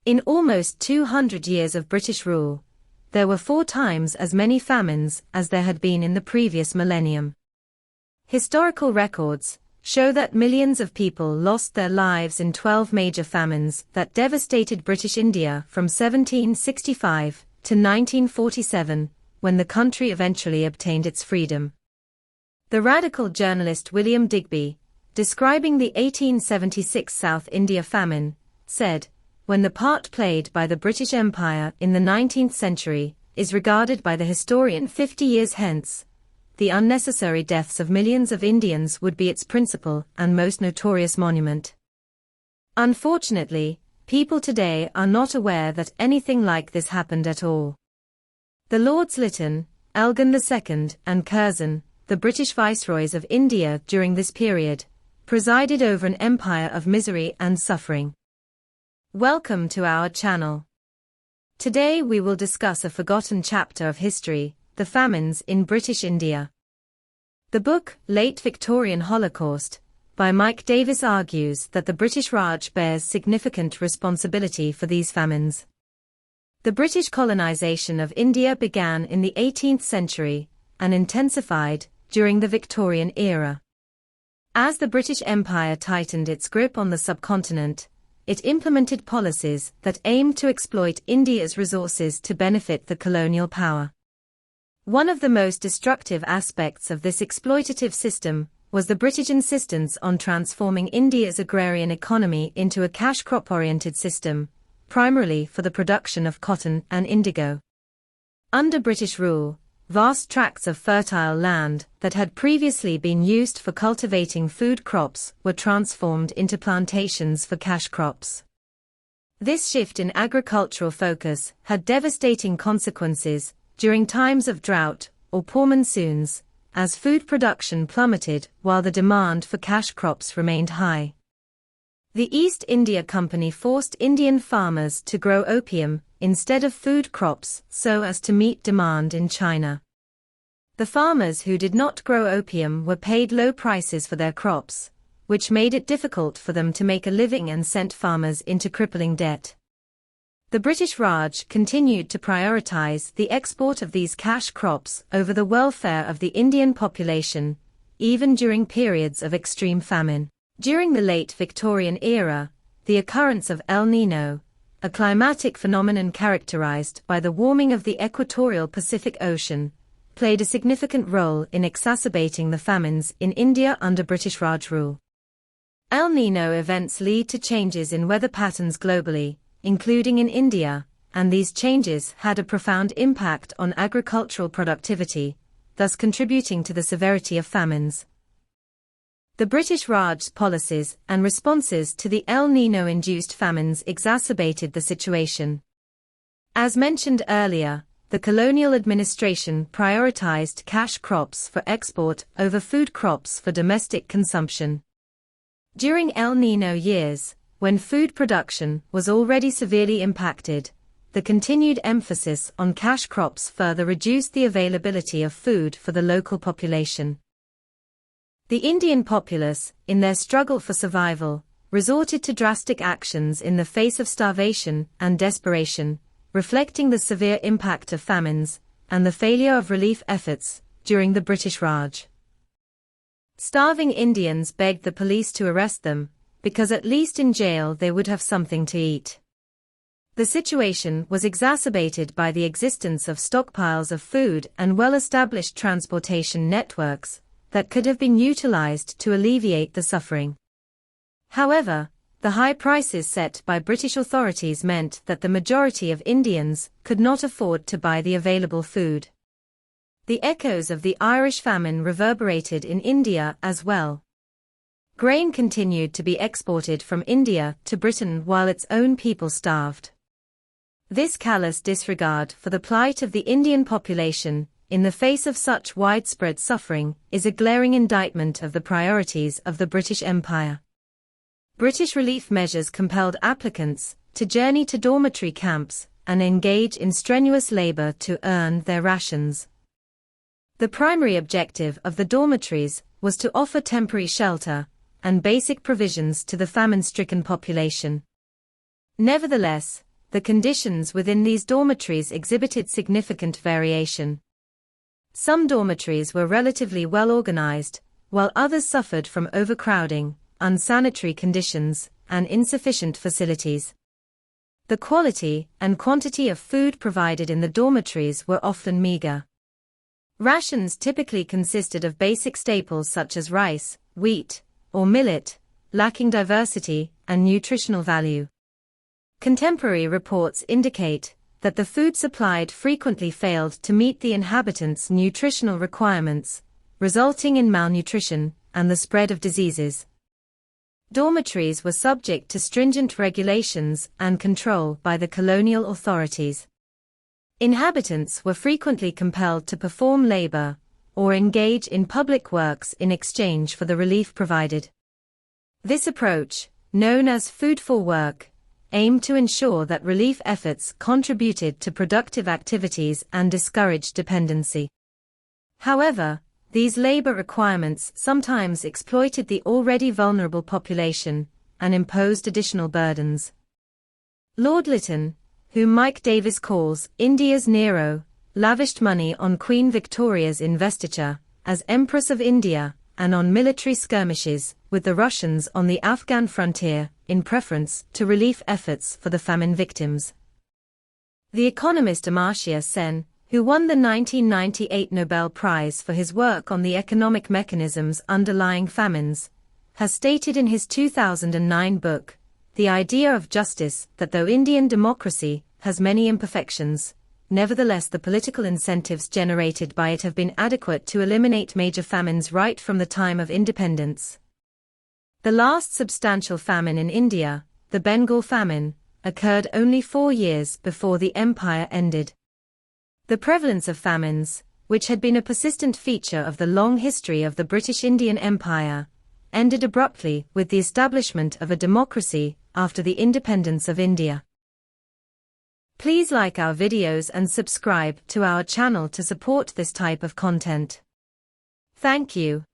In almost 200 years of British rule, there were 4 times as many famines as there had been in the previous millennium. Historical records show that millions of people lost their lives in 12 major famines that devastated British India from 1765 to 1947, when the country eventually obtained its freedom. The radical journalist William Digby, describing the 1876 South India famine, said, "When the part played by the British Empire in the 19th century is regarded by the historian 50 years hence, the unnecessary deaths of millions of Indians would be its principal and most notorious monument." Unfortunately, people today are not aware that anything like this happened at all. The Lords Lytton, Elgin II, and Curzon, the British viceroys of India during this period, presided over an empire of misery and suffering. Welcome to our channel. Today we will discuss a forgotten chapter of history, the famines in British India. The book, Late Victorian Holocaust, by Mike Davis argues that the British Raj bears significant responsibility for these famines. The British colonization of India began in the 18th century and intensified during the Victorian era. As the British Empire tightened its grip on the subcontinent, it implemented policies that aimed to exploit India's resources to benefit the colonial power. One of the most destructive aspects of this exploitative system was the British insistence on transforming India's agrarian economy into a cash crop-oriented system, primarily for the production of cotton and indigo. Under British rule, vast tracts of fertile land that had previously been used for cultivating food crops were transformed into plantations for cash crops. This shift in agricultural focus had devastating consequences during times of drought or poor monsoons, as food production plummeted while the demand for cash crops remained high. The East India Company forced Indian farmers to grow opium instead of food crops so as to meet demand in China. The farmers who did not grow opium were paid low prices for their crops, which made it difficult for them to make a living and sent farmers into crippling debt. The British Raj continued to prioritize the export of these cash crops over the welfare of the Indian population, even during periods of extreme famine. During the late Victorian era, the occurrence of El Niño, a climatic phenomenon characterized by the warming of the equatorial Pacific Ocean, played a significant role in exacerbating the famines in India under British Raj rule. El Niño events lead to changes in weather patterns globally, including in India, and these changes had a profound impact on agricultural productivity, thus contributing to the severity of famines. The British Raj's policies and responses to the El Niño-induced famines exacerbated the situation. As mentioned earlier, the colonial administration prioritized cash crops for export over food crops for domestic consumption. During El Niño years, when food production was already severely impacted, the continued emphasis on cash crops further reduced the availability of food for the local population. The Indian populace, in their struggle for survival, resorted to drastic actions in the face of starvation and desperation, reflecting the severe impact of famines and the failure of relief efforts during the British Raj. Starving Indians begged the police to arrest them, because at least in jail they would have something to eat. The situation was exacerbated by the existence of stockpiles of food and well-established transportation networks that could have been utilized to alleviate the suffering. However, the high prices set by British authorities meant that the majority of Indians could not afford to buy the available food. The echoes of the Irish famine reverberated in India as well. Grain continued to be exported from India to Britain while its own people starved. This callous disregard for the plight of the Indian population in the face of such widespread suffering is a glaring indictment of the priorities of the British Empire. British relief measures compelled applicants to journey to dormitory camps and engage in strenuous labor to earn their rations. The primary objective of the dormitories was to offer temporary shelter and basic provisions to the famine-stricken population. Nevertheless, the conditions within these dormitories exhibited significant variation. Some dormitories were relatively well organized, while others suffered from overcrowding, unsanitary conditions, and insufficient facilities. The quality and quantity of food provided in the dormitories were often meager. Rations typically consisted of basic staples such as rice, wheat, or millet, lacking diversity and nutritional value. Contemporary reports indicate that the food supplied frequently failed to meet the inhabitants' nutritional requirements, resulting in malnutrition and the spread of diseases. Dormitories were subject to stringent regulations and control by the colonial authorities. Inhabitants were frequently compelled to perform labor or engage in public works in exchange for the relief provided. This approach, known as food for work, aimed to ensure that relief efforts contributed to productive activities and discouraged dependency. However, these labor requirements sometimes exploited the already vulnerable population and imposed additional burdens. Lord Lytton, whom Mike Davis calls India's Nero, lavished money on Queen Victoria's investiture as Empress of India and on military skirmishes with the Russians on the Afghan frontier in preference to relief efforts for the famine victims. The economist Amartya Sen, who won the 1998 Nobel Prize for his work on the economic mechanisms underlying famines, has stated in his 2009 book, The Idea of Justice, that though Indian democracy has many imperfections, nevertheless the political incentives generated by it have been adequate to eliminate major famines right from the time of independence. The last substantial famine in India, the Bengal famine, occurred only 4 years before the empire ended. The prevalence of famines, which had been a persistent feature of the long history of the British Indian Empire, ended abruptly with the establishment of a democracy after the independence of India. Please like our videos and subscribe to our channel to support this type of content. Thank you.